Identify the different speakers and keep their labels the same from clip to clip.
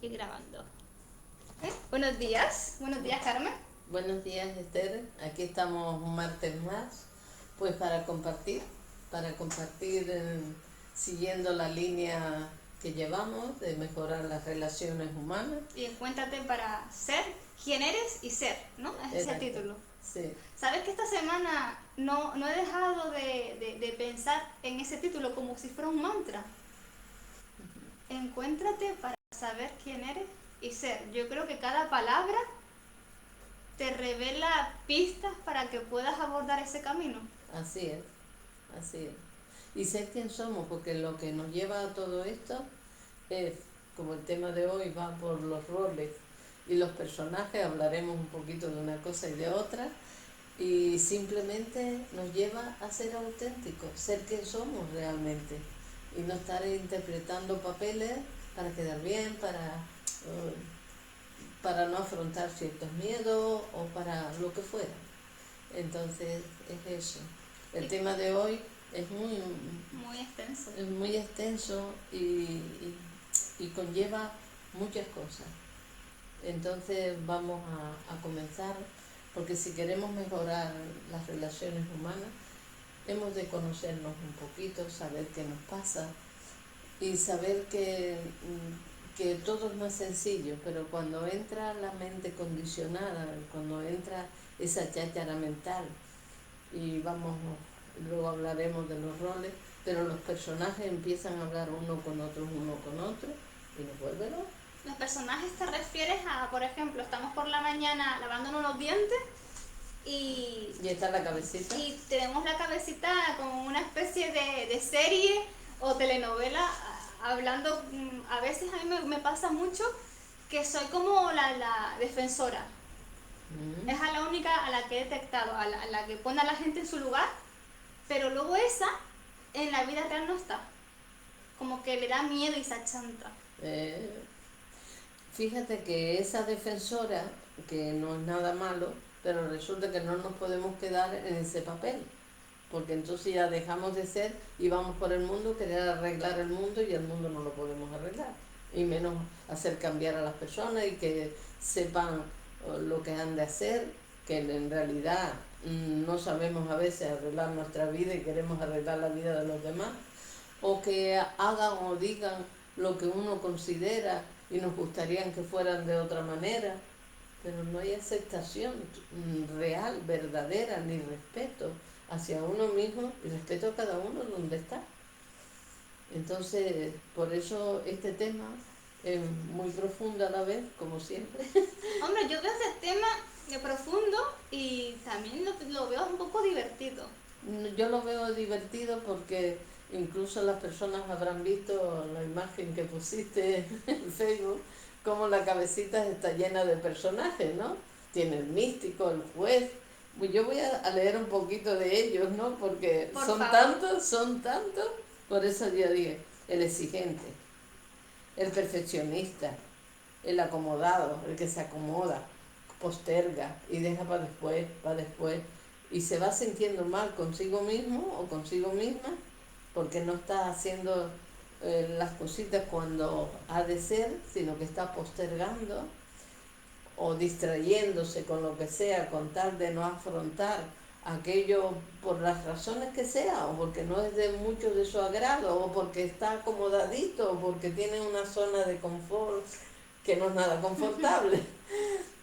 Speaker 1: Y grabando. Buenos días Carmen.
Speaker 2: Buenos días, Esther. Aquí estamos un martes más, pues para compartir siguiendo la línea que llevamos de mejorar las relaciones humanas.
Speaker 1: Y encuéntrate para ser quien eres y ser, ¿no? Ese es el
Speaker 2: Exacto.
Speaker 1: título.
Speaker 2: Sí,
Speaker 1: ¿Sabes que esta semana no he dejado de pensar en ese título como si fuera un mantra? Encuéntrate para saber quién eres y ser. Yo creo que cada palabra te revela pistas para que puedas abordar ese camino.
Speaker 2: así es, así es. Y ser quién somos, porque lo que nos lleva a todo esto es, como el tema de hoy va por los roles y los personajes, hablaremos un poquito de una cosa y de otra, y simplemente nos lleva a ser auténticos, ser quien somos realmente y no estar interpretando papeles para quedar bien, para no afrontar ciertos miedos o para lo que fuera. Entonces es eso. El tema de hoy es
Speaker 1: Muy extenso.
Speaker 2: es muy extenso y conlleva muchas cosas. Entonces vamos a comenzar, porque si queremos mejorar las relaciones humanas, hemos de conocernos un poquito, saber qué nos pasa y saber que todo es más sencillo, pero cuando entra la mente condicionada, cuando entra esa cháchara mental, y luego hablaremos de los roles, pero los personajes empiezan a hablar uno con otro, y nos vuelve locos.
Speaker 1: Los personajes te refieres a, por ejemplo, estamos por la mañana lavándonos los dientes y
Speaker 2: Y está la cabecita.
Speaker 1: y tenemos la cabecita como una especie de serie o telenovela hablando. A veces a mí me pasa mucho que soy como la defensora.
Speaker 2: Mm.
Speaker 1: Es a la única a la que he detectado, a la que pone a la gente en su lugar, pero luego esa en la vida real no está. Como que le da miedo y se achanta.
Speaker 2: Eh, Fíjate que esa defensora, que no es nada malo, pero resulta que no nos podemos quedar en ese papel, porque entonces ya dejamos de ser y vamos por el mundo, querer arreglar el mundo, y el mundo no lo podemos arreglar, y menos hacer cambiar a las personas y que sepan lo que han de hacer, que en realidad no sabemos a veces arreglar nuestra vida y queremos arreglar la vida de los demás, o que hagan o digan lo que uno considera y nos gustaría que fueran de otra manera, pero no hay aceptación real, verdadera, ni respeto hacia uno mismo y respeto a cada uno donde está. Entonces, por eso este tema es muy profundo a la vez, como siempre.
Speaker 1: Hombre, yo veo ese tema de profundo y también lo veo un poco divertido.
Speaker 2: Yo lo veo divertido porque incluso las personas habrán visto la imagen que pusiste en Facebook, como la cabecita está llena de personajes, ¿no? Tiene el místico, el juez. Pues yo voy a leer un poquito de ellos, ¿no? Porque
Speaker 1: Por favor.
Speaker 2: son tantos. Por eso yo dije, el exigente, el perfeccionista, el acomodado, el que se acomoda, posterga y deja para después, y se va sintiendo mal consigo mismo o consigo misma porque no está haciendo las cositas cuando ha de ser, sino que está postergando o distrayéndose con lo que sea con tal de no afrontar aquello por las razones que sea, o porque no es de mucho de su agrado, o porque está acomodadito, o porque tiene una zona de confort que no es nada confortable.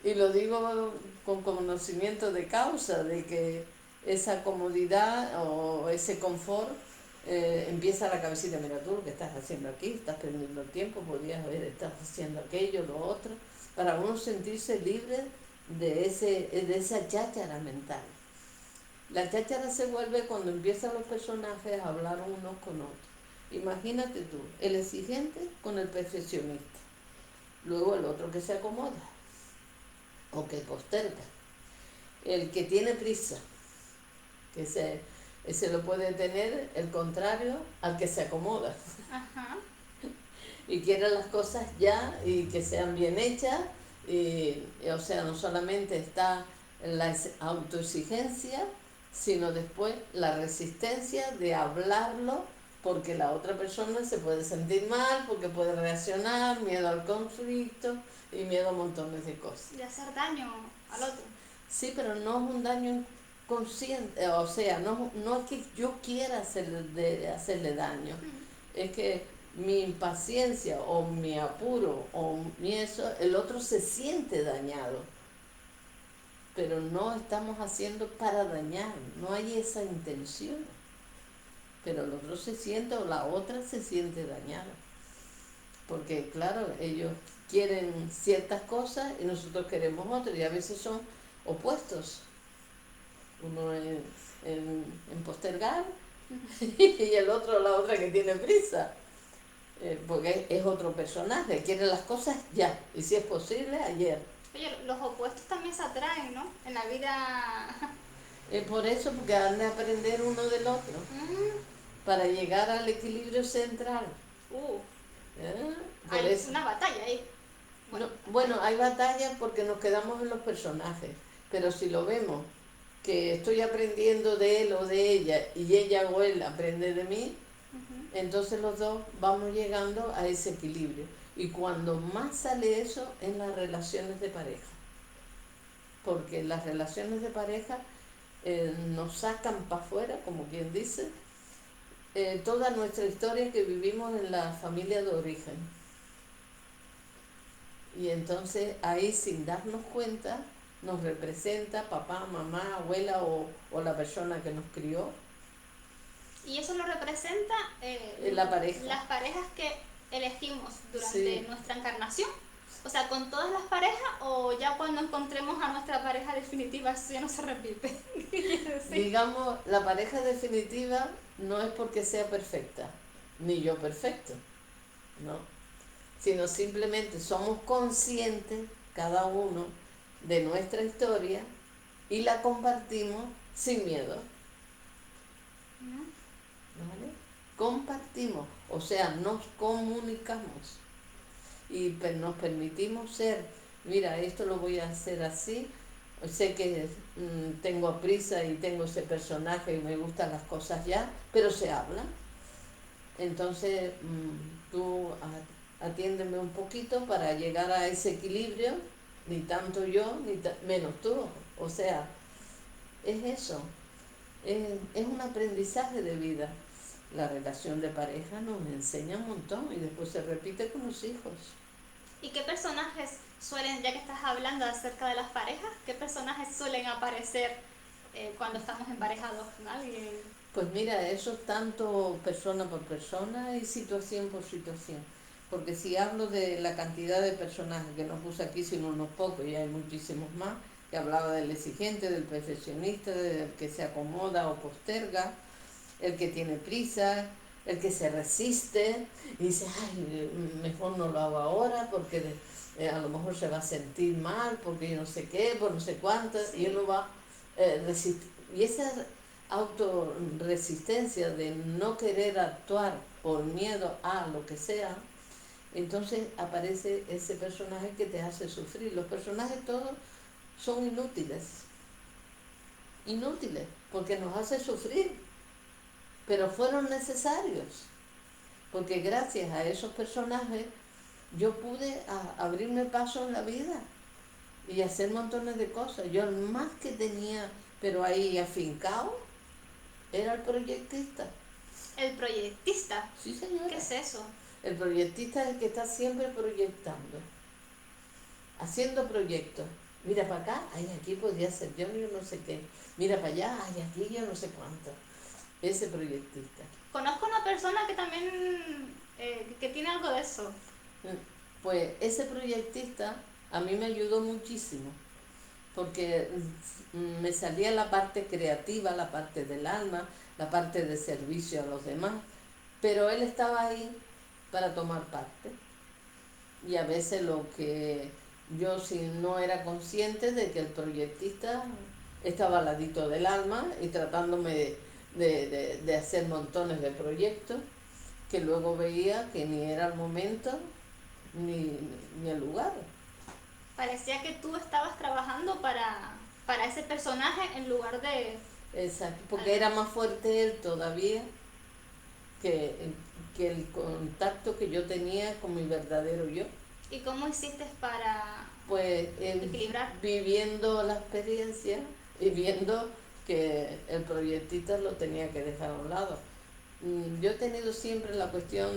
Speaker 2: Y lo digo con conocimiento de causa, de que esa comodidad o ese confort empieza a la cabecita, mira tú lo que estás haciendo aquí, estás perdiendo el tiempo, podrías haber estado haciendo aquello, lo otro, para uno sentirse libre de esa cháchara mental. La cháchara se vuelve cuando empiezan los personajes a hablar unos con otros. Imagínate tú, el exigente con el perfeccionista, luego el otro que se acomoda o que posterga, el que tiene prisa, que ese lo puede tener el contrario al que se acomoda.
Speaker 1: Ajá.
Speaker 2: Y quiere las cosas ya y que sean bien hechas, o sea, no solamente está la autoexigencia, sino después la resistencia de hablarlo porque la otra persona se puede sentir mal, porque puede reaccionar, miedo al conflicto y miedo a montones de cosas.
Speaker 1: De hacer daño al otro.
Speaker 2: Sí, pero no es un daño consciente, o sea, no es que yo quiera hacerle daño, es que mi impaciencia o mi apuro o mi eso, el otro se siente dañado, pero no estamos haciendo para dañar, no hay esa intención, pero el otro se siente o la otra se siente dañada, porque claro, ellos quieren ciertas cosas y nosotros queremos otras y a veces son opuestos. Uno en postergar y el otro, la otra que tiene prisa, porque es otro personaje, quiere las cosas ya, y si es posible, ayer.
Speaker 1: Oye, los opuestos también se atraen, ¿no? En la vida.
Speaker 2: Por eso, porque han de aprender uno del otro, para llegar al equilibrio central. Por
Speaker 1: Hay
Speaker 2: eso.
Speaker 1: una batalla ahí.
Speaker 2: Bueno, hay batallas porque nos quedamos en los personajes, pero si lo vemos, que estoy aprendiendo de él o de ella y ella o él aprende de mí, entonces los dos vamos llegando a ese equilibrio. Y cuando más sale eso en las relaciones de pareja, porque las relaciones de pareja nos sacan para afuera, como quien dice, toda nuestra historia que vivimos en la familia de origen. Y entonces ahí, sin darnos cuenta, nos representa papá, mamá, abuela o la persona que nos crió.
Speaker 1: Y eso lo representa
Speaker 2: La pareja.
Speaker 1: las parejas que elegimos durante nuestra encarnación. O sea, con todas las parejas, o ya cuando encontremos a nuestra pareja definitiva, eso ya no se repite.
Speaker 2: Sí. Digamos, la pareja definitiva no es porque sea perfecta, ni yo perfecto, ¿no? Sino simplemente somos conscientes, cada uno, de nuestra historia y la compartimos sin miedo. ¿Vale? Compartimos, o sea, nos comunicamos y nos permitimos ser, mira, esto lo voy a hacer así, sé que tengo prisa y tengo ese personaje y me gustan las cosas ya, pero se habla. Entonces tú atiéndeme un poquito para llegar a ese equilibrio, ni tanto yo, ni menos tú, o sea, es eso, es un aprendizaje de vida. La relación de pareja nos enseña un montón y después se repite con los hijos.
Speaker 1: ¿Y qué personajes suelen, ya que estás hablando acerca de las parejas, qué personajes suelen aparecer cuando estamos emparejados con alguien?
Speaker 2: Pues mira, eso es tanto persona por persona y situación por situación. Porque si hablo de la cantidad de personajes que no puse aquí, sino unos pocos, y hay muchísimos más, que hablaba del exigente, del perfeccionista, del que se acomoda o posterga, el que tiene prisa, el que se resiste y dice, ay, mejor no lo hago ahora porque a lo mejor se va a sentir mal, porque yo no sé qué, por no sé cuántas, sí. Y uno va resistir. Y esa autorresistencia de no querer actuar por miedo a lo que sea, entonces aparece ese personaje que te hace sufrir. Los personajes todos son inútiles, porque nos hace sufrir, pero fueron necesarios, porque gracias a esos personajes yo pude abrirme paso en la vida y hacer montones de cosas. Yo el más que tenía, pero ahí afincado, era el proyectista.
Speaker 1: ¿El proyectista?
Speaker 2: Sí, señora.
Speaker 1: ¿Qué es eso?
Speaker 2: El proyectista es el que está siempre proyectando, haciendo proyectos. Mira para acá, ay, aquí podría ser yo no sé qué. Mira para allá, ay, aquí yo no sé cuánto. Ese proyectista.
Speaker 1: Conozco una persona que también que tiene algo de eso.
Speaker 2: Pues ese proyectista a mí me ayudó muchísimo, porque me salía la parte creativa, la parte del alma, la parte de servicio a los demás, pero él estaba ahí para tomar parte. Y a veces lo que yo, si no era consciente de que el proyectista estaba al ladito del alma y tratándome de hacer montones de proyectos, que luego veía que ni era el momento ni el lugar.
Speaker 1: Parecía que tú estabas trabajando para ese personaje en lugar de...
Speaker 2: Exacto, porque era más fuerte él todavía que, que el contacto que yo tenía con mi verdadero yo.
Speaker 1: ¿Y cómo hiciste para
Speaker 2: Pues
Speaker 1: equilibrar?
Speaker 2: viviendo la experiencia y viendo que el proyectista lo tenía que dejar a un lado. Yo he tenido siempre la cuestión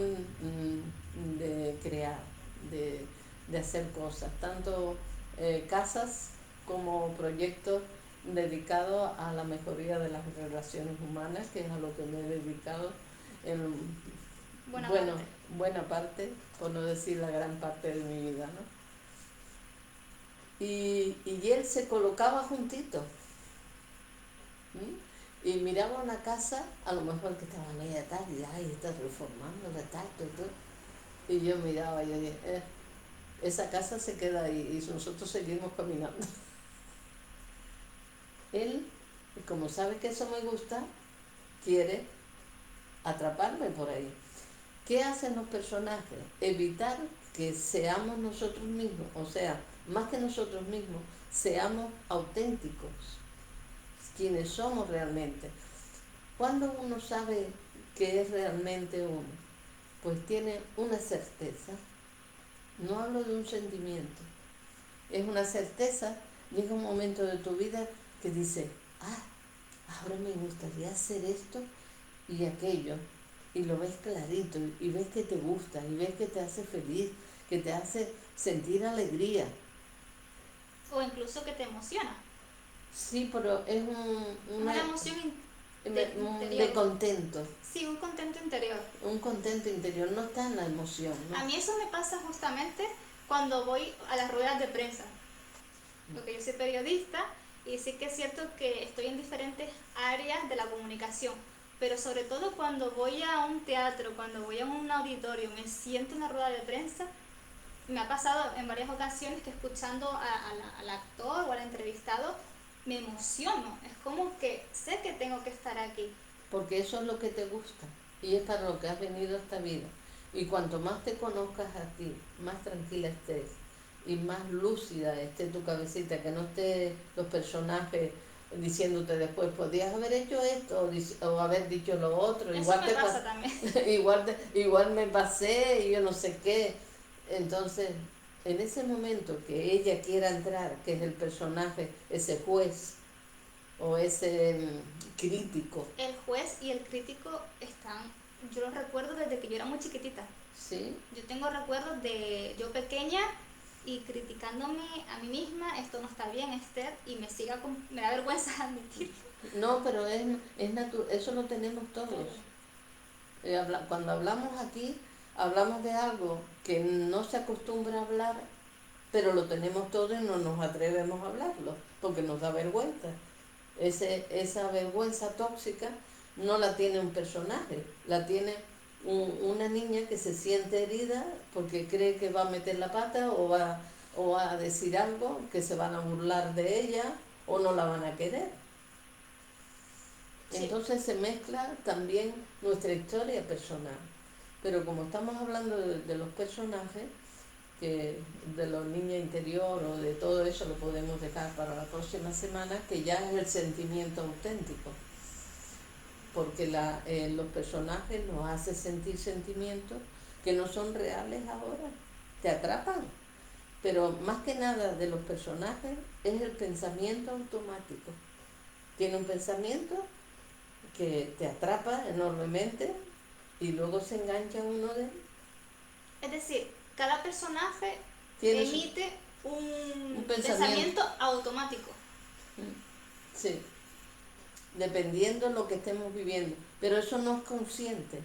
Speaker 2: de crear, de hacer cosas, tanto casas como proyectos dedicados a la mejoría de las relaciones humanas, que es a lo que me he dedicado en
Speaker 1: Buena
Speaker 2: bueno,
Speaker 1: parte.
Speaker 2: buena parte, por no decir la gran parte de mi vida, ¿no? Y él se colocaba juntito, ¿sí? Y miraba una casa, a lo mejor que estaba media tal, y ay, está reformándola, tal, tal, tal. Y yo miraba y yo dije, esa casa se queda ahí y nosotros seguimos caminando. Él, como sabe que eso me gusta, quiere atraparme por ahí. ¿Qué hacen los personajes? Evitar que seamos nosotros mismos, o sea, más que nosotros mismos, seamos auténticos, quienes somos realmente. Cuando uno sabe que es realmente uno, pues tiene una certeza. No hablo de un sentimiento, es una certeza. Llega un momento de tu vida que dice, ahora me gustaría hacer esto y aquello, y lo ves clarito, y ves que te gusta, y ves que te hace feliz, que te hace sentir alegría.
Speaker 1: O incluso que te emociona.
Speaker 2: Sí, pero es
Speaker 1: Es una emoción interior.
Speaker 2: de contento,
Speaker 1: Sí, un contento interior.
Speaker 2: un contento interior, no está en la emoción, ¿no?
Speaker 1: A mí eso me pasa justamente cuando voy a las ruedas de prensa, porque yo soy periodista y sí que es cierto que estoy en diferentes áreas de la comunicación, pero sobre todo cuando voy a un teatro, cuando voy a un auditorio, me siento en la rueda de prensa. Me ha pasado en varias ocasiones que escuchando al actor o al entrevistado me emociono, es como que sé que tengo que estar aquí.
Speaker 2: Porque eso es lo que te gusta y es para lo que has venido a esta vida. Y cuanto más te conozcas a ti, más tranquila estés y más lúcida esté tu cabecita, que no esté los personajes diciéndote después, podías haber hecho esto o haber dicho lo otro,
Speaker 1: Eso me pasa también.
Speaker 2: igual me pasé y yo no sé qué. Entonces, en ese momento que ella quiera entrar, que es el personaje, ese juez o ese crítico,
Speaker 1: El juez y el crítico están, yo los recuerdo desde que yo era muy chiquitita.
Speaker 2: ¿sí?
Speaker 1: Yo tengo recuerdos de yo pequeña y criticándome a mí misma, esto no está bien, Esther, y me da vergüenza admitirlo.
Speaker 2: No, pero eso lo tenemos todos. Cuando hablamos aquí, hablamos de algo que no se acostumbra a hablar, pero lo tenemos todo y no nos atrevemos a hablarlo, porque nos da vergüenza. Esa vergüenza tóxica no la tiene un personaje, la tiene una niña que se siente herida porque cree que va a meter la pata o va a decir algo, que se van a burlar de ella o no la van a querer.
Speaker 1: Sí.
Speaker 2: Entonces se mezcla también nuestra historia personal. Pero como estamos hablando de los personajes, que de los niños interior o de todo eso lo podemos dejar para la próxima semana, que ya es el sentimiento auténtico. Porque los personajes nos hacen sentir sentimientos que no son reales ahora, te atrapan. Pero más que nada de los personajes es el pensamiento automático. Tiene un pensamiento que te atrapa enormemente y luego se engancha uno de él.
Speaker 1: Es decir, cada personaje
Speaker 2: Tiene
Speaker 1: emite un
Speaker 2: pensamiento.
Speaker 1: pensamiento automático.
Speaker 2: Sí, dependiendo de lo que estemos viviendo. Pero eso no es consciente.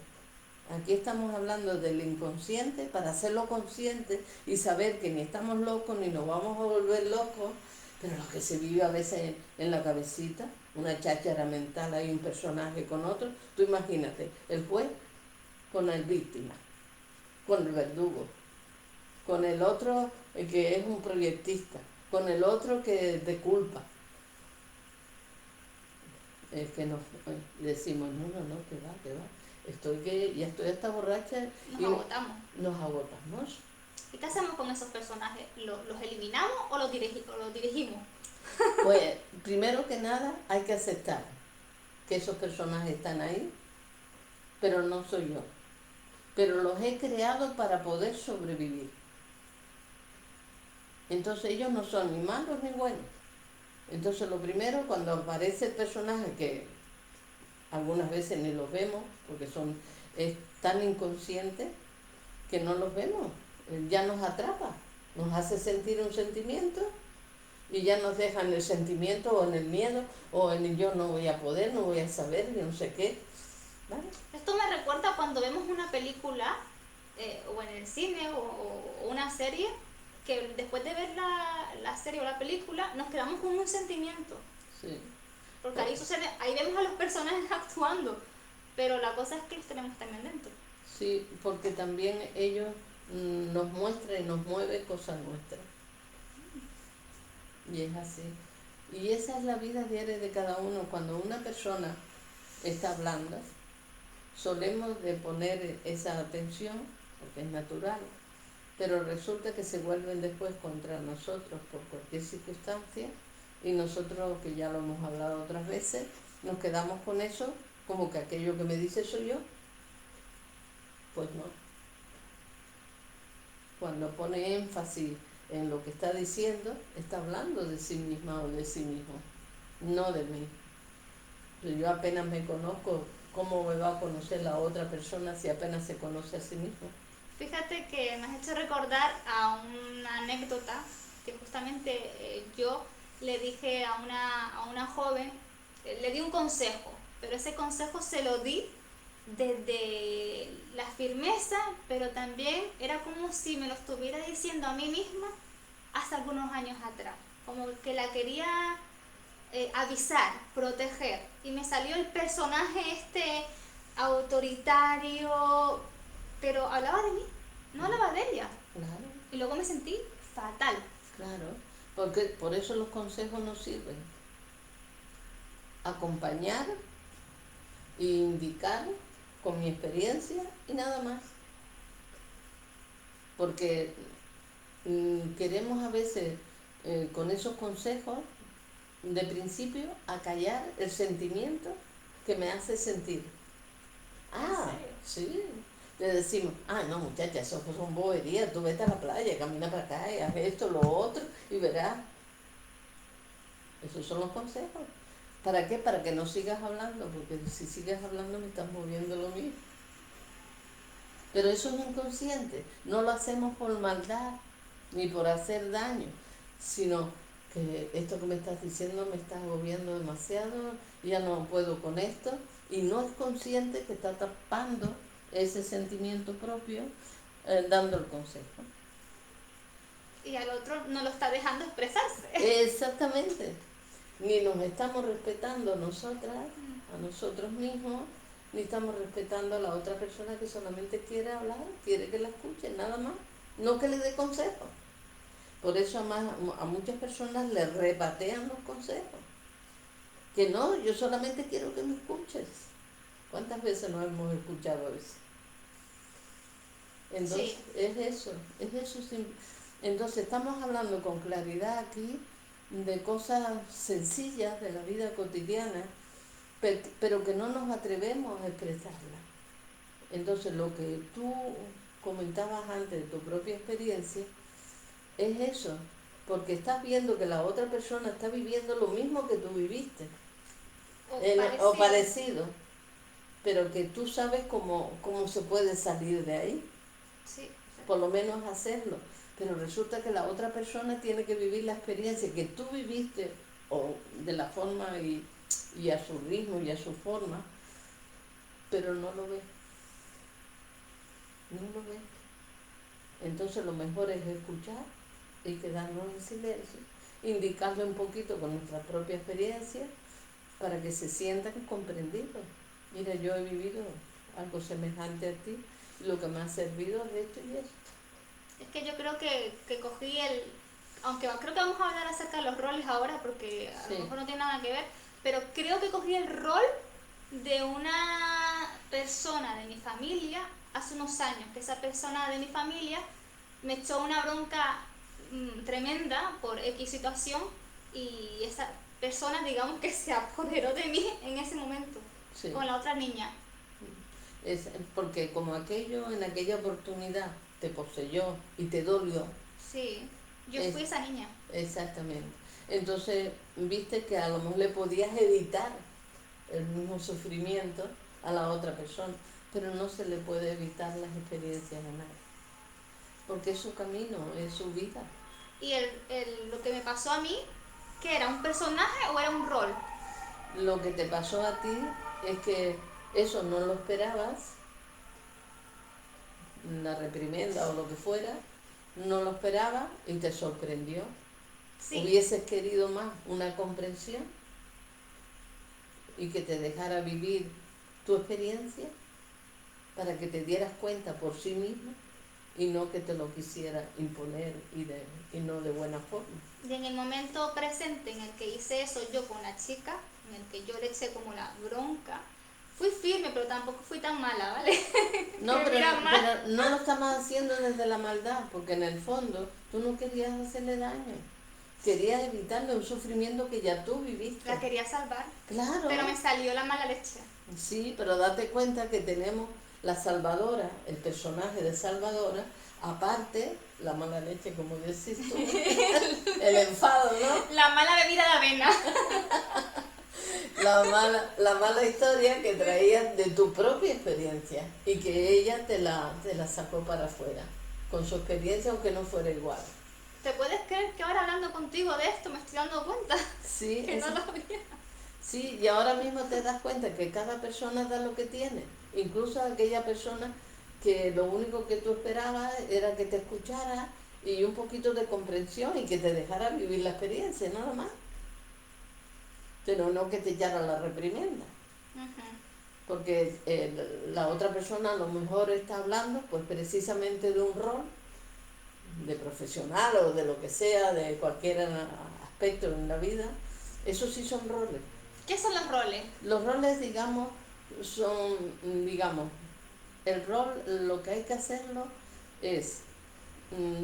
Speaker 2: Aquí estamos hablando del inconsciente para hacerlo consciente y saber que ni estamos locos ni nos vamos a volver locos, pero lo que se vive a veces en la cabecita, una cháchara mental, hay un personaje con otro. Tú imagínate, el juez con el víctima, con el verdugo, con el otro que es un proyectista, con el otro que te culpa. Es que nos decimos, no, que va. Ya estoy hasta borracha
Speaker 1: Nos
Speaker 2: y
Speaker 1: agotamos.
Speaker 2: nos agotamos.
Speaker 1: ¿Y qué hacemos con esos personajes? ¿Los eliminamos o los dirigimos?
Speaker 2: Pues primero que nada hay que aceptar que esos personajes están ahí pero no soy yo. Pero los he creado para poder sobrevivir. Entonces ellos no son ni malos ni buenos. Entonces lo primero, cuando aparece el personaje, que algunas veces ni los vemos, porque es tan inconsciente que no los vemos, ya nos atrapa, nos hace sentir un sentimiento y ya nos deja en el sentimiento o en el miedo o en el yo no voy a poder, no voy a saber, yo no sé qué. ¿Vale?
Speaker 1: Esto me recuerda cuando vemos una película o en el cine o una serie, que después de ver la serie o la película nos quedamos con un sentimiento.
Speaker 2: Sí.
Speaker 1: Porque ahí sucede, ahí vemos a los personajes actuando, pero la cosa es que los tenemos también dentro.
Speaker 2: Sí, porque también ellos nos muestran y nos mueven cosas nuestras. Y es así. Y esa es la vida diaria de cada uno. Cuando una persona está hablando, solemos de poner esa atención, porque es natural, pero resulta que se vuelven después contra nosotros por cualquier circunstancia y nosotros, que ya lo hemos hablado otras veces, nos quedamos con eso como que aquello que me dice soy yo. Pues no. Cuando pone énfasis en lo que está diciendo, está hablando de sí misma o de sí mismo, no de mí. Yo apenas me conozco, ¿cómo me va a conocer la otra persona si apenas se conoce a sí mismo?
Speaker 1: Fíjate que me has hecho recordar a una anécdota que justamente yo le dije a una joven, le di un consejo, pero ese consejo se lo di desde la firmeza, pero también era como si me lo estuviera diciendo a mí misma hace algunos años atrás, como que la quería avisar, proteger, y me salió el personaje este autoritario, pero hablaba de mí, no hablaba de ella,
Speaker 2: Claro,
Speaker 1: y luego me sentí fatal.
Speaker 2: claro, porque por eso los consejos nos sirven. Acompañar e indicar con mi experiencia y nada más. Porque queremos a veces con esos consejos de principio acallar el sentimiento que me hace sentir. Ah, sí. Le decimos, no muchacha, eso son boberías, tú vete a la playa, camina para acá y haz esto, lo otro y verás. Esos son los consejos. ¿Para qué? Para que no sigas hablando, porque si sigues hablando me estás moviendo lo mismo. Pero eso es inconsciente, no lo hacemos por maldad ni por hacer daño, sino que esto que me estás diciendo me está agobiando demasiado, ya no puedo con esto, y no es consciente que está tapando ese sentimiento propio dando el consejo.
Speaker 1: Y al otro no lo está dejando expresarse.
Speaker 2: Exactamente, ni nos estamos respetando nosotras, a nosotros mismos, ni estamos respetando a la otra persona que solamente quiere hablar, quiere que la escuchen, nada más, no que le dé consejos. Por eso a muchas personas le repatean los consejos. Que no, yo solamente quiero que me escuches. ¿Cuántas veces nos hemos escuchado eso? Entonces,
Speaker 1: Sí.
Speaker 2: es eso. Entonces, estamos hablando con claridad aquí de cosas sencillas de la vida cotidiana, pero que no nos atrevemos a expresarlas. Entonces, lo que tú comentabas antes de tu propia experiencia, es eso, porque estás viendo que la otra persona está viviendo lo mismo que tú viviste, o parecido, pero que tú sabes cómo se puede salir de ahí,
Speaker 1: Sí.
Speaker 2: por lo menos hacerlo, pero resulta que la otra persona tiene que vivir la experiencia que tú viviste, o de la forma y a su ritmo y a su forma, pero no lo ve, no lo ve. Entonces lo mejor es escuchar y quedarnos en silencio, indicarle un poquito con nuestra propia experiencia para que se sientan comprendidos. Mira, yo he vivido algo semejante a ti, y lo que me ha servido es esto y esto.
Speaker 1: Es que yo creo que cogí aunque creo que vamos a hablar acerca de los roles ahora porque a lo mejor no tiene nada que ver, pero creo que cogí el rol de una persona de mi familia hace unos años, que esa persona de mi familia me echó una bronca tremenda por X situación, y esa persona, digamos, que se apoderó de mí en ese momento,
Speaker 2: Sí.
Speaker 1: con la otra niña.
Speaker 2: Es porque como aquello en aquella oportunidad te poseyó y te dolió.
Speaker 1: Sí, yo
Speaker 2: Es,
Speaker 1: fui esa niña.
Speaker 2: exactamente. Entonces, viste que a lo mejor le podías evitar el mismo sufrimiento a la otra persona, pero no se le puede evitar las experiencias a nadie, porque es su camino, es su vida.
Speaker 1: Y lo que me pasó a mí, ¿qué era? ¿Un personaje o era un rol?
Speaker 2: Lo que te pasó a ti es que eso no lo esperabas, la reprimenda o lo que fuera, no lo esperabas y te sorprendió.
Speaker 1: Sí,
Speaker 2: Hubieses querido más una comprensión y que te dejara vivir tu experiencia para que te dieras cuenta por sí misma y no que te lo quisiera imponer y no de buena forma.
Speaker 1: y en el momento presente en el que hice eso yo con la chica, en el que yo le eché como la bronca, fui firme, pero tampoco fui tan mala, ¿vale?
Speaker 2: No,
Speaker 1: Que
Speaker 2: pero,
Speaker 1: mira mal.
Speaker 2: pero no lo estamos haciendo desde la maldad, porque en el fondo tú no querías hacerle daño, querías evitarle un sufrimiento que ya tú viviste.
Speaker 1: La quería salvar,
Speaker 2: Claro,
Speaker 1: pero me salió la mala leche.
Speaker 2: sí, pero date cuenta que tenemos la Salvadora, el personaje de Salvadora, aparte la mala leche, como decís tú, el enfado, ¿no?
Speaker 1: La mala bebida de avena.
Speaker 2: La mala historia que traías de tu propia experiencia y que ella te la sacó para afuera, con su experiencia aunque no fuera igual.
Speaker 1: ¿Te puedes creer que ahora hablando contigo de esto me estoy dando cuenta?
Speaker 2: Sí,
Speaker 1: Que no lo había.
Speaker 2: sí, y ahora mismo te das cuenta que cada persona da lo que tiene, incluso aquella persona que lo único que tú esperabas era que te escuchara y un poquito de comprensión y que te dejara vivir la experiencia, nada más, pero no que te echara la reprimenda.
Speaker 1: Ujú.
Speaker 2: Porque la otra persona a lo mejor está hablando pues precisamente de un rol de profesional o de lo que sea, de cualquier aspecto en la vida. Eso sí son roles.
Speaker 1: ¿Qué son los roles?
Speaker 2: Los roles, digamos, son, digamos, el rol, lo que hay que hacerlo es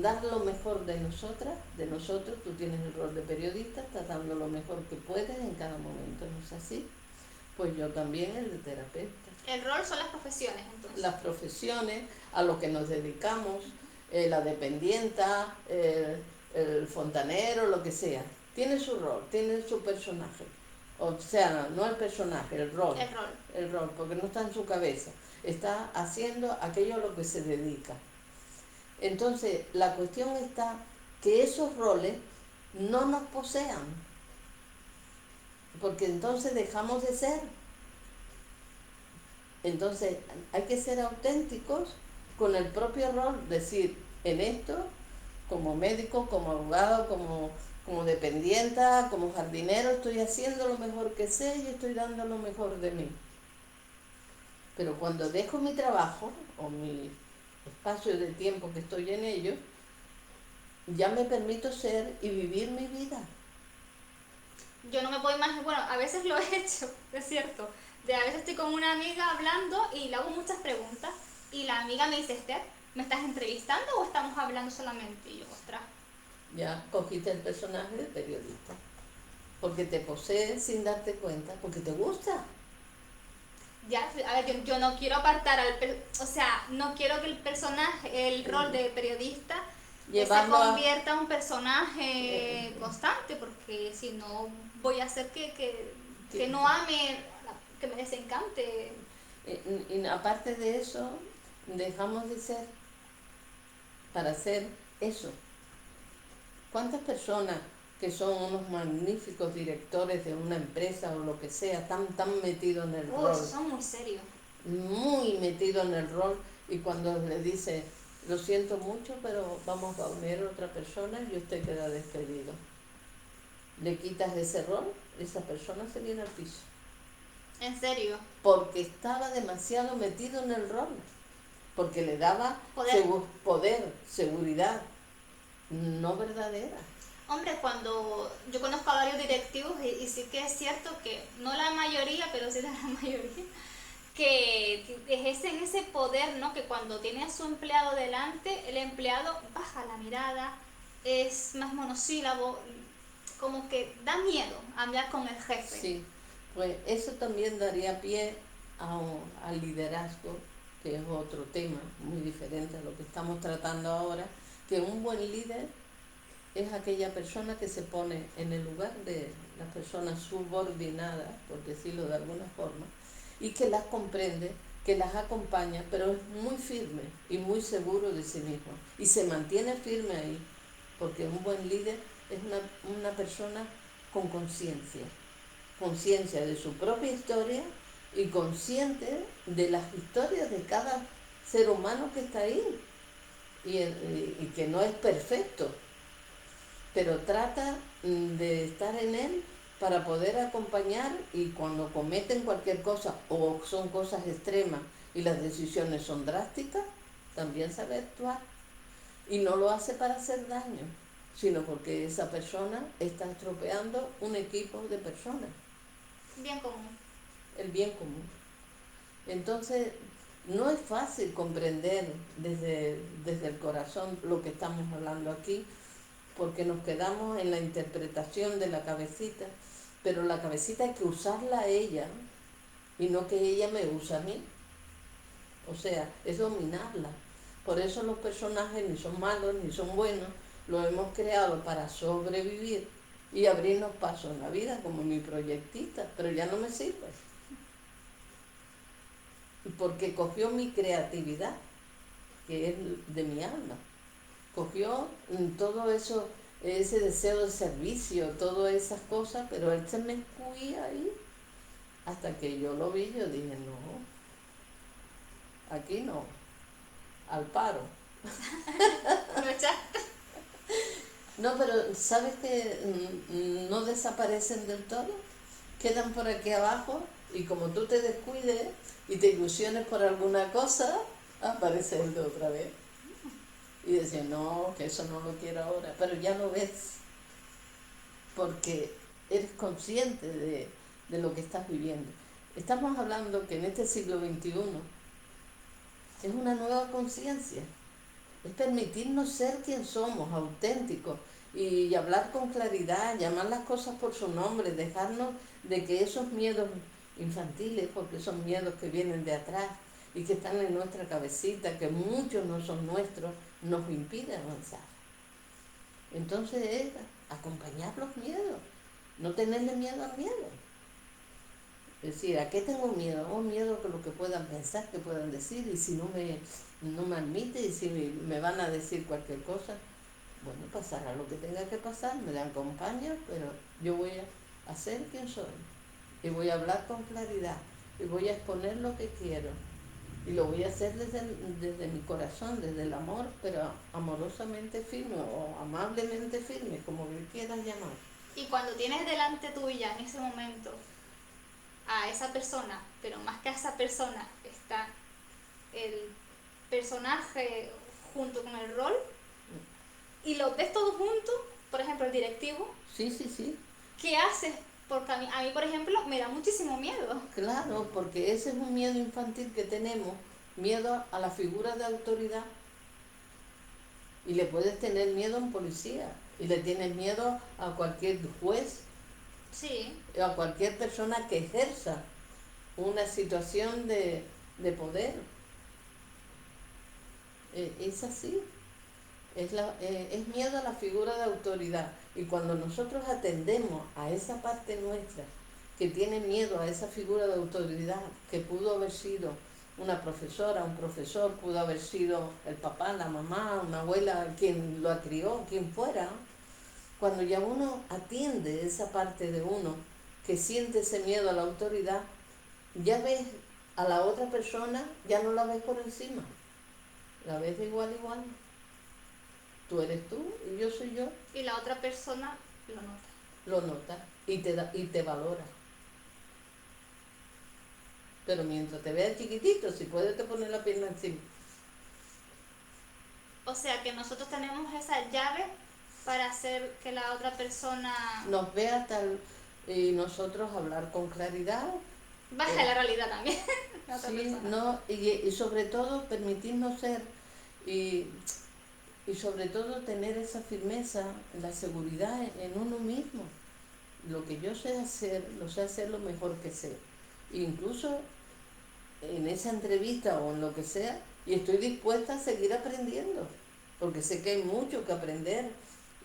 Speaker 2: dar lo mejor de nosotras, de nosotros. Tú tienes el rol de periodista, estás dando lo mejor que puedes en cada momento, ¿no es así? Pues yo también el de terapeuta.
Speaker 1: El rol son las profesiones, entonces.
Speaker 2: Las profesiones a lo que nos dedicamos, la dependienta, el fontanero, lo que sea. Tiene su rol, tiene su personaje. O sea, no el personaje, el rol.
Speaker 1: El rol.
Speaker 2: El rol, porque no está en su cabeza. Está haciendo aquello a lo que se dedica. Entonces, la cuestión está que esos roles no nos posean, porque entonces dejamos de ser. Entonces hay que ser auténticos con el propio rol, decir, en esto, como médico, como abogado, como dependienta, como jardinero, estoy haciendo lo mejor que sé y estoy dando lo mejor de mí. Pero cuando dejo mi trabajo o mi espacio de tiempo que estoy en ello, ya me permito ser y vivir mi vida.
Speaker 1: Yo no me puedo imaginar, bueno, a veces lo he hecho, es cierto. A veces estoy con una amiga hablando y le hago muchas preguntas y la amiga me dice, Esther, ¿me estás entrevistando o estamos hablando solamente? Y yo, ostras.
Speaker 2: Ya cogiste el personaje de periodista, porque te posee sin darte cuenta, porque te gusta.
Speaker 1: Ya, a ver, yo no quiero apartar o sea, no quiero que el personaje, el rol de periodista se
Speaker 2: Llevarlo a...
Speaker 1: convierta en un personaje constante, porque si no voy a hacer que no ame, que me desencante.
Speaker 2: Y aparte de eso, dejamos de ser para hacer eso. ¿Cuántas personas que son unos magníficos directores de una empresa o lo que sea, están tan metidos en el rol?
Speaker 1: Son muy serios.
Speaker 2: Muy metidos en el rol, y cuando le dice, lo siento mucho, pero vamos a unir a otra persona y usted queda despedido. Le quitas ese rol, esa persona se viene al piso.
Speaker 1: ¿En serio?
Speaker 2: Porque estaba demasiado metido en el rol, porque le daba poder, seguridad, no verdadera.
Speaker 1: Hombre, cuando yo conozco a varios directivos y sí que es cierto que, no la mayoría, pero sí la mayoría, que ejercen ese poder, ¿no? Que cuando tiene a su empleado delante, el empleado baja la mirada, es más monosílabo, como que da miedo hablar con el jefe.
Speaker 2: Sí, pues eso también daría pie al liderazgo, que es otro tema muy diferente a lo que estamos tratando ahora, que un buen líder es aquella persona que se pone en el lugar de las personas subordinadas, por decirlo de alguna forma, y que las comprende, que las acompaña, pero es muy firme y muy seguro de sí mismo. Y se mantiene firme ahí, porque un buen líder es una persona con conciencia, conciencia de su propia historia y consciente de las historias de cada ser humano que está ahí y que no es perfecto, pero trata de estar en él para poder acompañar, y cuando cometen cualquier cosa o son cosas extremas y las decisiones son drásticas, también sabe actuar. Y no lo hace para hacer daño, sino porque esa persona está estropeando un equipo de personas,
Speaker 1: Bien común.
Speaker 2: el bien común. Entonces, no es fácil comprender desde el corazón lo que estamos hablando aquí, porque nos quedamos en la interpretación de la cabecita, pero la cabecita hay que usarla a ella y no que ella me use a mí. O sea, es dominarla. Por eso los personajes ni son malos ni son buenos, los hemos creado para sobrevivir y abrirnos paso en la vida, como mi proyectista, pero ya no me sirve. Porque cogió mi creatividad, que es de mi alma. Cogió todo eso, ese deseo de servicio, todas esas cosas, pero él se me escuía ahí. Hasta que yo lo vi, yo dije, no, aquí no, al paro.
Speaker 1: Lo echaste.
Speaker 2: No, pero ¿sabes que no desaparecen del todo? Quedan por aquí abajo, y como tú te descuides y te ilusiones por alguna cosa, aparece él de otra vez. Y decía, no, que eso no lo quiero ahora, pero ya lo ves, porque eres consciente de lo que estás viviendo. Estamos hablando que en este siglo XXI es una nueva conciencia, es permitirnos ser quien somos, auténticos, y hablar con claridad, llamar las cosas por su nombre, dejarnos de que esos miedos infantiles, porque son miedos que vienen de atrás y que están en nuestra cabecita, que muchos no son nuestros, nos impiden avanzar. Entonces es acompañar los miedos, no tenerle miedo al miedo. Es decir, ¿a qué tengo miedo? Tengo miedo a lo que puedan pensar, que puedan decir, y si no me admite, y si me van a decir cualquier cosa, bueno, pasará lo que tenga que pasar, me acompaña, pero yo voy a ser quien soy, y voy a hablar con claridad, y voy a exponer lo que quiero, y lo voy a hacer desde mi corazón, desde el amor, pero amorosamente firme o amablemente firme, como le quieras llamar.
Speaker 1: Y cuando tienes delante tuya en ese momento a esa persona, pero más que a esa persona está el personaje junto con el rol, y lo ves todo junto, por ejemplo, el directivo,
Speaker 2: Sí, sí, sí.
Speaker 1: ¿qué haces? Porque a mí, por ejemplo, me da muchísimo miedo.
Speaker 2: Claro, porque ese es un miedo infantil que tenemos, miedo a la figura de autoridad. Y le puedes tener miedo a un policía, y le tienes miedo a cualquier juez,
Speaker 1: Sí.
Speaker 2: a cualquier persona que ejerza una situación de poder. Es así, es miedo a la figura de autoridad. Y cuando nosotros atendemos a esa parte nuestra que tiene miedo a esa figura de autoridad, que pudo haber sido una profesora, un profesor, pudo haber sido el papá, la mamá, una abuela, quien lo crió, quien fuera, cuando ya uno atiende esa parte de uno que siente ese miedo a la autoridad, ya ves a la otra persona, ya no la ves por encima, la ves de igual a igual. Tú eres tú y yo soy yo.
Speaker 1: Y la otra persona lo nota.
Speaker 2: Lo nota y te valora. Pero mientras te veas chiquitito, si puedes te pones la pierna encima.
Speaker 1: O sea que nosotros tenemos esa llave para hacer que la otra persona
Speaker 2: Nos vea tal y nosotros hablar con claridad.
Speaker 1: baje a la realidad también. La otra
Speaker 2: Sí,
Speaker 1: persona.
Speaker 2: no, y sobre todo permitirnos ser y, y sobre todo tener esa firmeza, la seguridad en uno mismo. Lo que yo sé hacer, lo sé hacer lo mejor que sé. Incluso en esa entrevista o en lo que sea, y estoy dispuesta a seguir aprendiendo, porque sé que hay mucho que aprender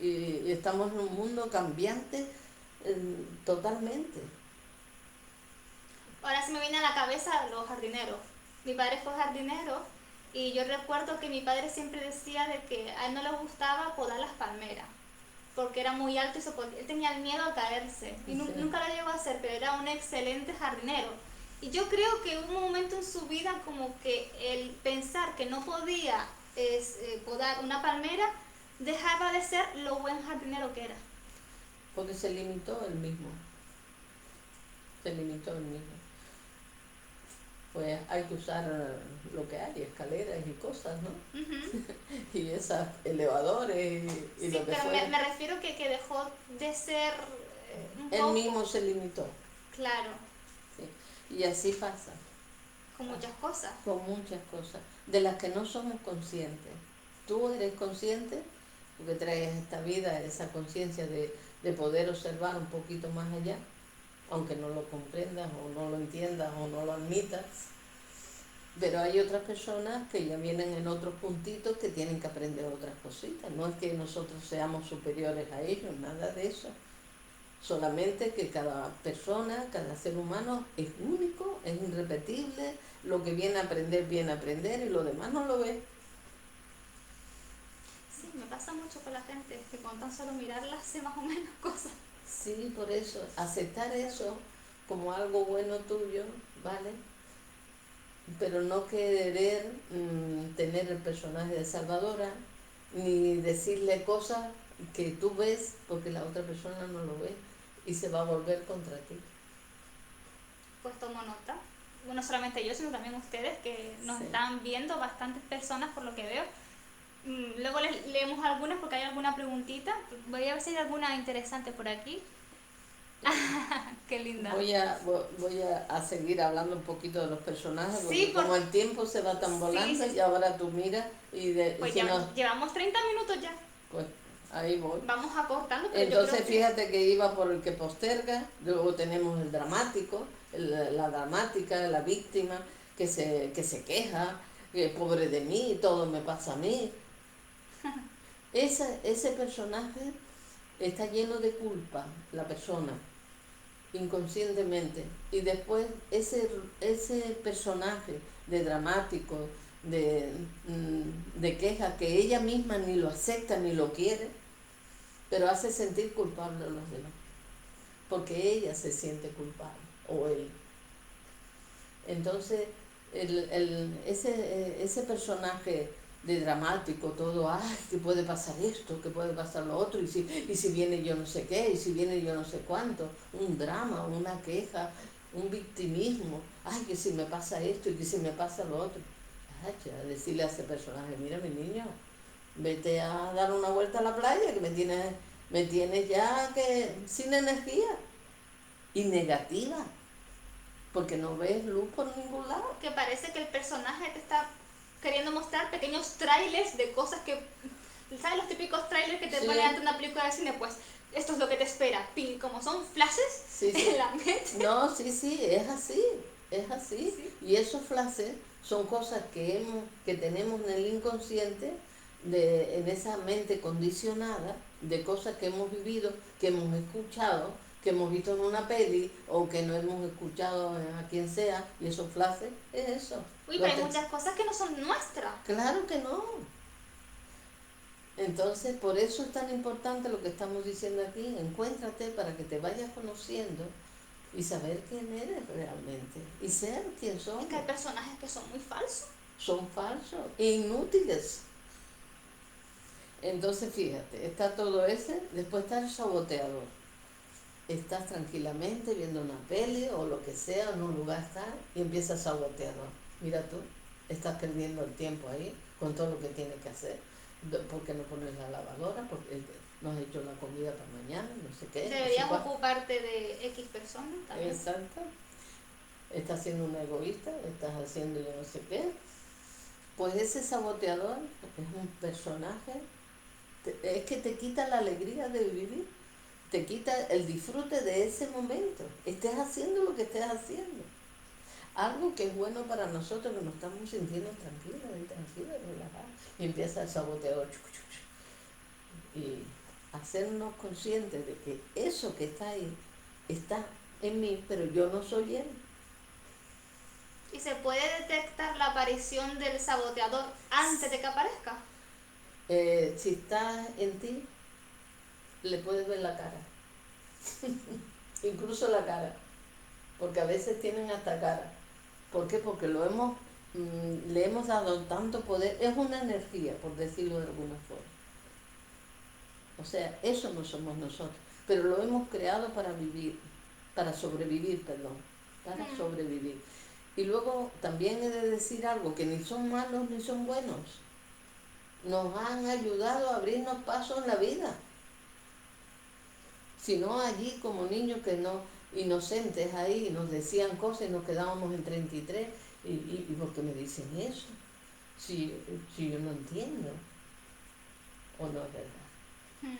Speaker 2: y estamos en un mundo cambiante totalmente.
Speaker 1: Ahora se me viene a la cabeza los jardineros. Mi padre fue jardinero y yo recuerdo que mi padre siempre decía de que a él no le gustaba podar las palmeras porque era muy alto y él tenía el miedo a caerse y
Speaker 2: Sí.
Speaker 1: nunca lo llegó a hacer, pero era un excelente jardinero. Y yo creo que hubo un momento en su vida como que el pensar que no podía podar una palmera dejaba de ser lo buen jardinero que era.
Speaker 2: Porque se limitó él mismo, se limitó él mismo. Pues hay que usar lo que hay, escaleras y cosas, ¿no?
Speaker 1: Ujú.
Speaker 2: Y esos elevadores y
Speaker 1: Sí,
Speaker 2: lo que
Speaker 1: pero
Speaker 2: fuera.
Speaker 1: me refiero que dejó de ser un
Speaker 2: Él
Speaker 1: poco,
Speaker 2: mismo se limitó,
Speaker 1: claro,
Speaker 2: ¿sí? Y así pasa,
Speaker 1: con muchas cosas.
Speaker 2: con muchas cosas, de las que no somos conscientes. Tú eres consciente, porque traes esta vida, esa conciencia de poder observar un poquito más allá, aunque no lo comprendas o no lo entiendas o no lo admitas. Pero hay otras personas que ya vienen en otros puntitos que tienen que aprender otras cositas. No es que nosotros seamos superiores a ellos, nada de eso. Solamente que cada persona, cada ser humano es único, es irrepetible. Lo que viene a aprender y lo demás no lo ve.
Speaker 1: Sí, me pasa mucho con la gente, que con tan solo mirarla sé más o menos cosas.
Speaker 2: Sí, por eso, aceptar eso como algo bueno tuyo, ¿vale? Pero no querer tener el personaje de salvadora, ni decirle cosas que tú ves porque la otra persona no lo ve y se va a volver contra ti.
Speaker 1: Pues tomo nota. Bueno, no solamente yo, sino también ustedes, que nos
Speaker 2: Sí.
Speaker 1: están viendo bastantes personas por lo que veo. Luego leemos algunas porque hay alguna preguntita. Voy a ver si hay alguna interesante por aquí. Qué linda.
Speaker 2: Voy a seguir hablando un poquito de los personajes,
Speaker 1: Sí,
Speaker 2: porque como el tiempo se va tan
Speaker 1: sí,
Speaker 2: volando
Speaker 1: sí.
Speaker 2: y ahora tú miras y
Speaker 1: Pues
Speaker 2: si
Speaker 1: ya
Speaker 2: no,
Speaker 1: llevamos 30 minutos ya.
Speaker 2: pues ahí voy.
Speaker 1: Vamos acortando, pero yo
Speaker 2: Entonces
Speaker 1: creo que
Speaker 2: fíjate que iba por el que posterga, luego tenemos el dramático, la dramática, la víctima que se queja, que pobre de mí, todo me pasa a mí. Ese personaje está lleno de culpa, la persona, inconscientemente. Y después ese personaje de dramático, de queja, que ella misma ni lo acepta ni lo quiere, pero hace sentir culpable a los demás, porque ella se siente culpable, o él. Entonces, ese personaje de dramático, todo, ay, que puede pasar esto, que puede pasar lo otro, y si viene yo no sé qué, y si viene yo no sé cuánto, un drama, una queja, un victimismo, ay, que si me pasa esto y que si me pasa lo otro. Ay, ya, decirle a ese personaje, mira mi niño, vete a dar una vuelta a la playa, que me tienes ya que sin energía y negativa, porque no ves luz por ningún lado.
Speaker 1: que parece que el personaje te está queriendo mostrar pequeños trailers de cosas que, ¿sabes? Los típicos trailers que te
Speaker 2: Sí,
Speaker 1: ponen ante una película de cine, pues esto es lo que te espera. Y como son flashes
Speaker 2: sí, sí.
Speaker 1: en la mente.
Speaker 2: No, sí, sí, es así, es así.
Speaker 1: Sí.
Speaker 2: Y esos flashes son cosas que tenemos en el inconsciente, en esa mente condicionada, de cosas que hemos vivido, que hemos escuchado, que hemos visto en una peli o que no hemos escuchado a quien sea, y esos flashes es eso.
Speaker 1: Uy, pero hay muchas cosas que no son nuestras.
Speaker 2: Claro que no. Entonces, por eso es tan importante lo que estamos diciendo aquí. Encuéntrate para que te vayas conociendo y saber quién eres realmente y ser quien
Speaker 1: Es que hay
Speaker 2: somos.
Speaker 1: personajes que son muy falsos.
Speaker 2: Son falsos e inútiles. Entonces, fíjate, está todo ese, después está el saboteador. Estás tranquilamente viendo una peli o lo que sea, en un lugar tal, y empieza el saboteador. Mira tú, estás perdiendo el tiempo ahí con todo lo que tienes que hacer. ¿Por qué no pones la lavadora? Porque no has hecho la comida para mañana, no sé qué. No sé
Speaker 1: Deberías
Speaker 2: cuál.
Speaker 1: ocuparte de X personas también.
Speaker 2: Exacto. Estás siendo un egoísta, estás haciendo yo no sé qué. Pues ese saboteador es un personaje, es que te quita la alegría de vivir, te quita el disfrute de ese momento, estés haciendo lo que estés haciendo. algo que es bueno para nosotros, que nos estamos sintiendo tranquilos, relajados, y empieza el saboteo, y hacernos conscientes de que eso que está ahí está en mí, pero yo no soy él.
Speaker 1: ¿Y se puede detectar la aparición del saboteador antes de que aparezca?
Speaker 2: Si está en ti, le puedes ver la cara, incluso la cara, porque a veces tienen hasta cara. ¿Por qué? Porque le hemos dado tanto poder, es una energía, por decirlo de alguna forma. O sea, eso no somos nosotros, pero lo hemos creado para vivir, para sobrevivir, perdón, para sobrevivir. Y luego también he de decir algo, que ni son malos ni son buenos. Nos han ayudado a abrirnos paso en la vida. Si no, allí como niños que no, inocentes ahí, nos decían cosas y nos quedábamos en 33. ¿Y por qué me dicen eso? Si yo no entiendo, ¿o no es verdad?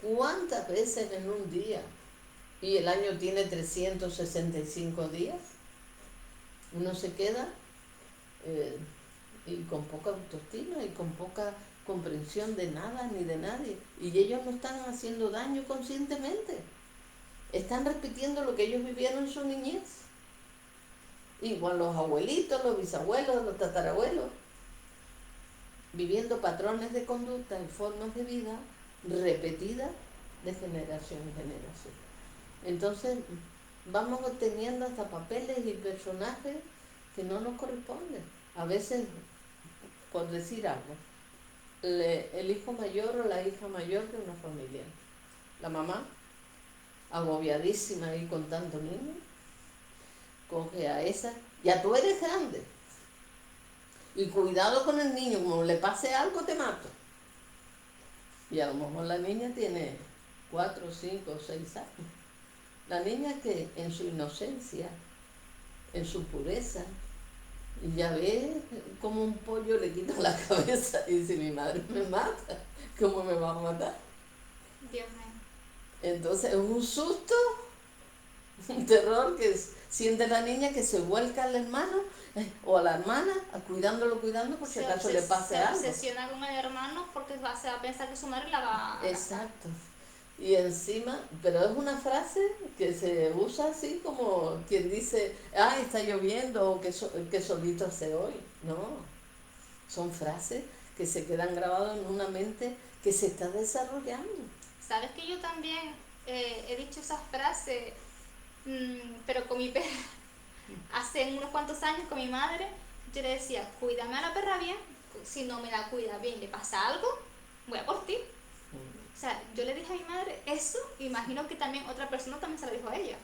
Speaker 2: ¿Cuántas veces en un día? Y el año tiene 365 días. Uno se queda y con poca autoestima y con poca comprensión de nada ni de nadie. Y ellos no están haciendo daño conscientemente. Están repitiendo lo que ellos vivieron en su niñez. Igual los abuelitos, los bisabuelos, los tatarabuelos. Viviendo patrones de conducta y formas de vida repetidas de generación en generación. Entonces vamos obteniendo hasta papeles y personajes que no nos corresponden. A veces, por decir algo, el hijo mayor o la hija mayor de una familia, la mamá, agobiadísima ahí con tantos niños, coge a esa, ya tú eres grande, y cuidado con el niño, como le pase algo te mato. Y a lo mejor la niña tiene 4, 5, 6 años. La niña que en su inocencia, en su pureza, ya ve como un pollo le quita la cabeza y dice, mi madre me mata, ¿cómo me va a matar?
Speaker 1: Dios mío.
Speaker 2: Entonces es un susto, un terror que siente la niña, que se vuelca al hermano o a la hermana, cuidándolo por si acaso le pase algo.
Speaker 1: Se obsesiona con el hermano porque se va a pensar que su madre la va a...
Speaker 2: Exacto. Y encima, pero es una frase que se usa así como quien dice, ay, está lloviendo, o que solito hace hoy. No, son frases que se quedan grabadas en una mente que se está desarrollando.
Speaker 1: ¿Sabes que yo también he dicho esas frases, pero con mi perra? Hace unos cuantos años con mi madre, yo le decía, cuídame a la perra bien, si no me la cuida bien, le pasa algo, voy a por ti. O sea, yo le dije a mi madre eso, imagino que también otra persona también se lo dijo a ella.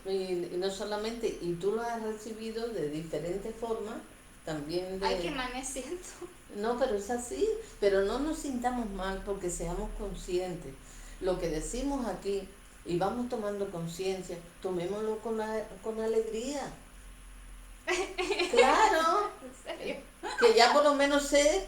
Speaker 2: Y no solamente, y tú lo has recibido de diferentes formas, también de...
Speaker 1: Ay, qué mal me siento.
Speaker 2: No, pero es así, pero no nos sintamos mal porque seamos conscientes. Lo que decimos aquí, y vamos tomando conciencia, tomémoslo con alegría. Claro,
Speaker 1: ¿En serio?
Speaker 2: que ya por lo menos sé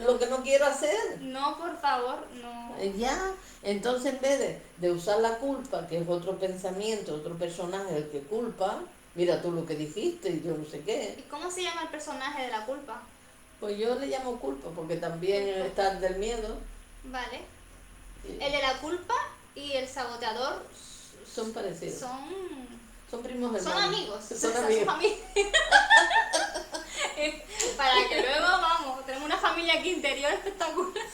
Speaker 2: lo que no quiero hacer.
Speaker 1: No, por favor, no.
Speaker 2: Ya, entonces en vez de usar la culpa, que es otro pensamiento, otro personaje el que culpa, mira tú lo que dijiste y yo no sé
Speaker 1: ¿Y
Speaker 2: qué.
Speaker 1: cómo se llama el personaje de la culpa?
Speaker 2: Pues yo le llamo culpa porque también está el del miedo.
Speaker 1: Vale. El de la culpa y el saboteador
Speaker 2: Son parecidos. Son primos hermanos.
Speaker 1: Son amigos.
Speaker 2: Son amigos.
Speaker 1: Para que luego, vamos, tenemos una familia aquí interior espectacular.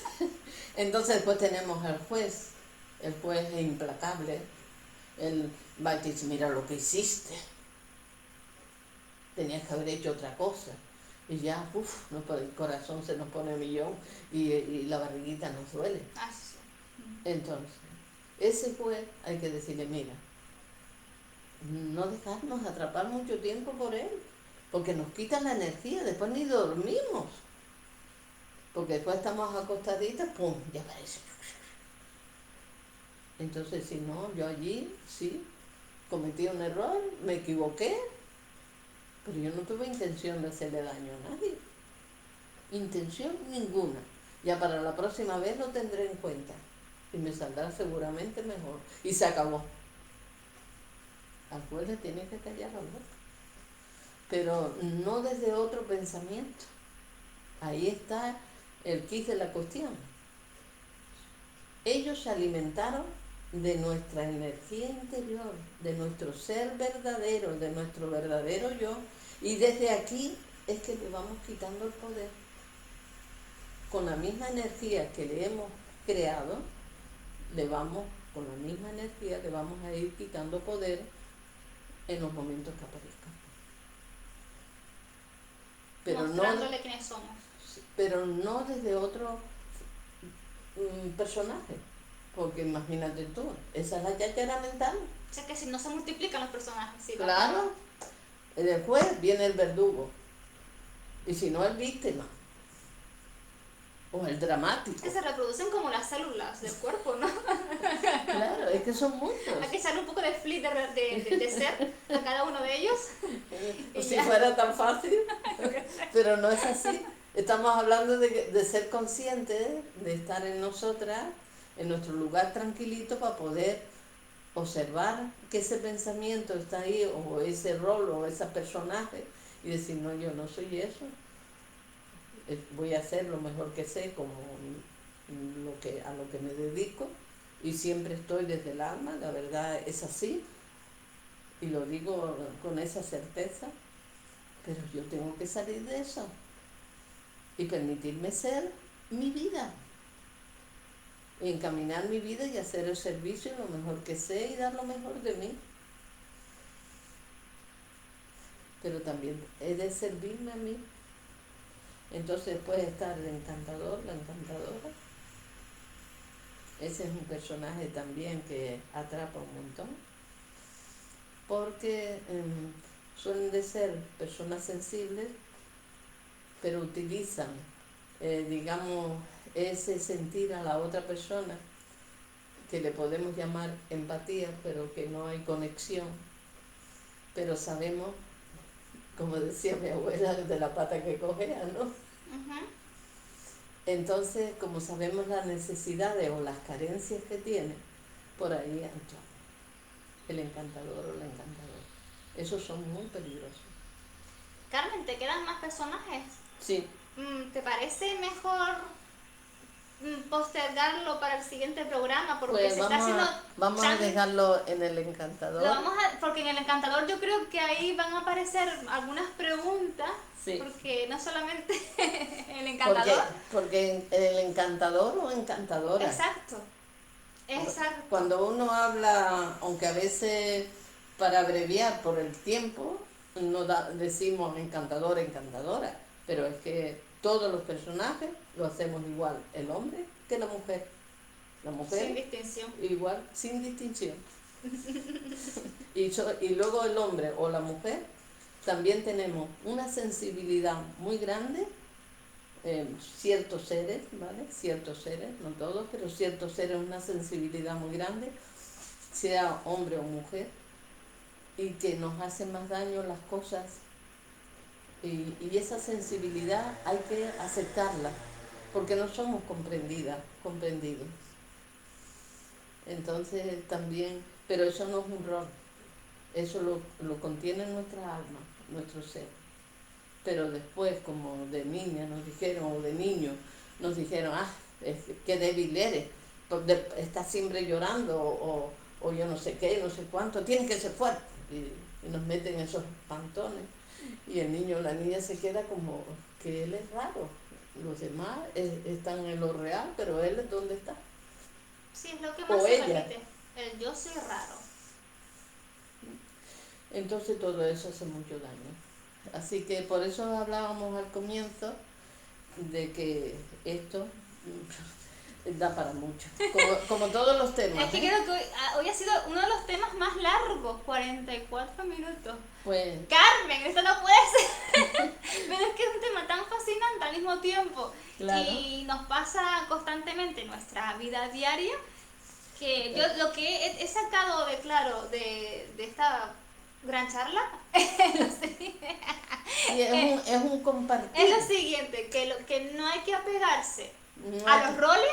Speaker 2: Entonces después tenemos al juez. El juez es implacable. Él va y te dice, mira lo que hiciste. Tenías que haber hecho otra cosa. Y ya, el corazón se nos pone a millón y la barriguita nos duele.
Speaker 1: Ah, sí.
Speaker 2: Entonces, ese juez hay que decirle, mira, no dejarnos atrapar mucho tiempo por él, porque nos quitan la energía, después ni dormimos. Porque después estamos acostaditas, ¡pum!, ya aparece. Entonces, si no, yo allí, sí, cometí un error, me equivoqué, pero yo no tuve intención de hacerle daño a nadie. Intención ninguna. Ya para la próxima vez lo tendré en cuenta. Y me saldrá seguramente mejor. Y se acabó. Al juez le tiene que callar la boca. pero no desde otro pensamiento. Ahí está el quid de la cuestión. Ellos se alimentaron de nuestra energía interior, de nuestro ser verdadero, de nuestro verdadero yo, y desde aquí es que le vamos quitando el poder. Con la misma energía que le hemos creado, con la misma energía le vamos a ir quitando poder en los momentos que aparezcan.
Speaker 1: Mostrándole quiénes somos.
Speaker 2: Pero no desde otro personaje, porque imagínate tú, esa es la cháchara mental.
Speaker 1: O sea que si no se multiplican los personajes, sí.
Speaker 2: Claro, después viene el verdugo, y si no el víctima, o el dramático.
Speaker 1: Que se reproducen como las células del cuerpo, ¿no?
Speaker 2: Claro, es que son muchos.
Speaker 1: Hay que echarle un poco de flit de ser a cada uno de ellos.
Speaker 2: Si fuera tan fácil, pero no es así. Estamos hablando de ser conscientes, de estar en nosotras, en nuestro lugar tranquilito, para poder observar que ese pensamiento está ahí, o ese rol, o ese personaje, y decir, no, yo no soy eso. Voy a hacer lo mejor que sé, como a lo que me dedico, y siempre estoy desde el alma, la verdad es así, y lo digo con esa certeza, pero yo tengo que salir de eso y permitirme ser mi vida, y encaminar mi vida y hacer el servicio lo mejor que sé y dar lo mejor de mí. Pero también he de servirme a mí. Entonces puede estar el encantador, la encantadora. Ese es un personaje también que atrapa un montón, porque suelen de ser personas sensibles, pero utilizan, digamos, ese sentir a la otra persona, que le podemos llamar empatía, pero que no hay conexión. Pero sabemos, como decía mi abuela, de la pata que cojea, ¿no?
Speaker 1: Uh-huh.
Speaker 2: Entonces, como sabemos las necesidades o las carencias que tiene, por ahí entra el encantador o la encantadora. Esos son muy peligrosos.
Speaker 1: Carmen, ¿te quedan más personajes?
Speaker 2: Sí.
Speaker 1: ¿Te parece mejor postergarlo para el siguiente programa? Porque
Speaker 2: Pues
Speaker 1: se está haciendo
Speaker 2: vamos a dejarlo en el encantador.
Speaker 1: Porque en el encantador yo creo que ahí van a aparecer algunas preguntas,
Speaker 2: sí.
Speaker 1: Porque no solamente el encantador.
Speaker 2: Porque el encantador o encantadora.
Speaker 1: Exacto.
Speaker 2: Cuando uno habla, aunque a veces para abreviar por el tiempo, no decimos encantador, encantadora, pero es que todos los personajes lo hacemos igual, el hombre que la mujer. La mujer
Speaker 1: sin distinción.
Speaker 2: Igual, sin distinción. Y luego el hombre o la mujer también tenemos una sensibilidad muy grande, ciertos seres, ¿vale? Ciertos seres, no todos, pero ciertos seres, una sensibilidad muy grande, sea hombre o mujer, y que nos hacen más daño las cosas. Y esa sensibilidad hay que aceptarla, porque no somos comprendidos. Entonces también, pero eso no es un rol, eso lo contiene nuestra alma, nuestro ser. Pero después, como de niña nos dijeron, o de niño nos dijeron, qué débil eres, estás siempre llorando, o yo no sé qué, no sé cuánto, tienes que ser fuerte. Y nos meten esos pantones. Y el niño o la niña se queda como que él es raro. Los demás están en lo real, pero él es donde está.
Speaker 1: Sí, es lo que más se repite. El yo soy raro.
Speaker 2: Entonces todo eso hace mucho daño. Así que por eso hablábamos al comienzo de que esto da para mucho. Como todos los temas.
Speaker 1: Es que creo que hoy ha sido uno de los temas más largos, 44 minutos.
Speaker 2: Pues,
Speaker 1: Carmen, esto no puede ser. Pero es que es un tema tan fascinante al mismo tiempo.
Speaker 2: Claro.
Speaker 1: Y nos pasa constantemente en nuestra vida diaria, que yo lo que he sacado de claro de esta gran charla
Speaker 2: es un compartir.
Speaker 1: Es lo siguiente, que no hay que apegarse a los roles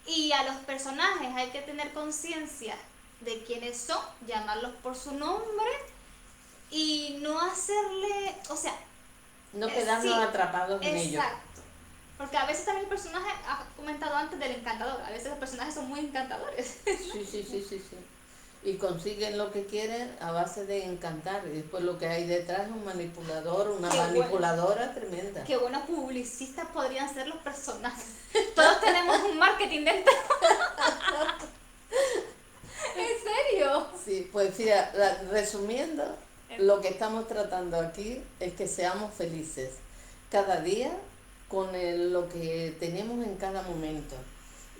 Speaker 1: y a los personajes, hay que tener conciencia de quiénes son, llamarlos por su nombre y no hacerle, o sea,
Speaker 2: No quedarnos
Speaker 1: sí,
Speaker 2: atrapados en ello.
Speaker 1: exacto. Porque a veces también el personaje, has comentado antes del encantador, a veces los personajes son muy encantadores.
Speaker 2: Sí, sí, sí, sí, sí. Y consiguen lo que quieren a base de encantar. Y después lo que hay detrás es un manipulador, una
Speaker 1: Qué bueno.
Speaker 2: manipuladora tremenda.
Speaker 1: Qué buenos publicistas podrían ser los personajes. Todos tenemos un marketing dentro. ¿En serio?
Speaker 2: Sí, pues mira, resumiendo, lo que estamos tratando aquí es que seamos felices cada día con lo que tenemos en cada momento.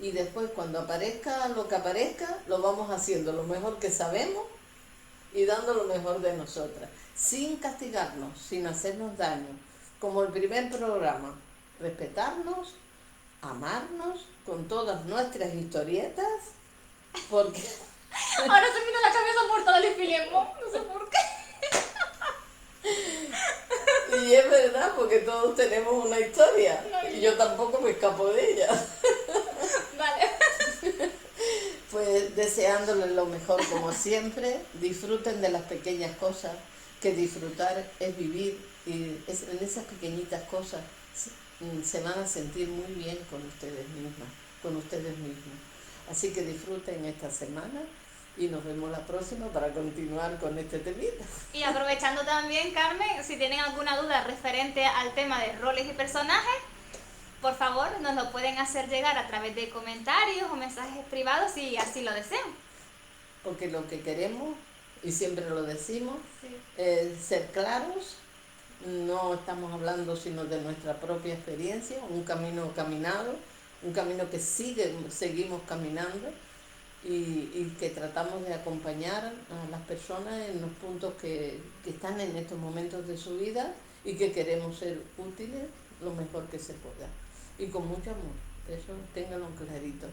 Speaker 2: Y después cuando aparezca lo que aparezca, lo vamos haciendo lo mejor que sabemos y dando lo mejor de nosotras, sin castigarnos, sin hacernos daño. Como el primer programa, respetarnos, amarnos con todas nuestras historietas, porque
Speaker 1: Ahora se me viene a la cabeza Mortadelo del Filemón, no sé por qué.
Speaker 2: y es verdad, porque todos tenemos una historia y yo tampoco me escapo de ella.
Speaker 1: Vale.
Speaker 2: Pues deseándoles lo mejor como siempre, disfruten de las pequeñas cosas, que disfrutar es vivir y en esas pequeñitas cosas se van a sentir muy bien con ustedes mismas, con ustedes mismos. Así que disfruten esta semana y nos vemos la próxima para continuar con este temita.
Speaker 1: Y aprovechando también, Carmen, si tienen alguna duda referente al tema de roles y personajes, por favor nos lo pueden hacer llegar a través de comentarios o mensajes privados si así lo desean.
Speaker 2: Porque lo que queremos, y siempre lo decimos,
Speaker 1: Sí.
Speaker 2: es ser claros. No estamos hablando sino de nuestra propia experiencia, un camino caminado, un camino que seguimos caminando y que tratamos de acompañar a las personas en los puntos que están en estos momentos de su vida y que queremos ser útiles lo mejor que se pueda. Y con mucho amor, eso ténganlo clarito.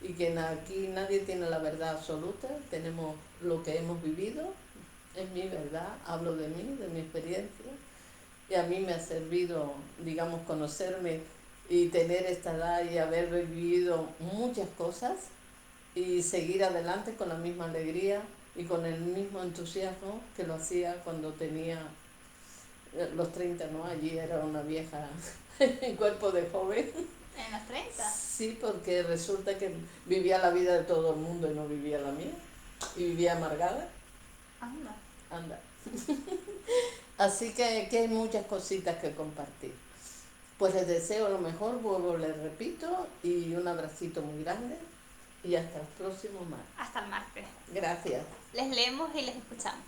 Speaker 2: Y que aquí nadie tiene la verdad absoluta, tenemos lo que hemos vivido, es mi verdad, hablo de mí, de mi experiencia. Y a mí me ha servido, digamos, conocerme y tener esta edad y haber vivido muchas cosas y seguir adelante con la misma alegría y con el mismo entusiasmo que lo hacía cuando tenía los 30, ¿no? Allí era una vieja en cuerpo de joven.
Speaker 1: En los 30.
Speaker 2: Sí, porque resulta que vivía la vida de todo el mundo y no vivía la mía. Y vivía amargada.
Speaker 1: Anda.
Speaker 2: Anda. Así que hay muchas cositas que compartir. Pues les deseo lo mejor, vuelvo, les repito, y un abracito muy grande. Y hasta el próximo martes.
Speaker 1: Hasta el martes.
Speaker 2: Gracias.
Speaker 1: Les leemos y les escuchamos.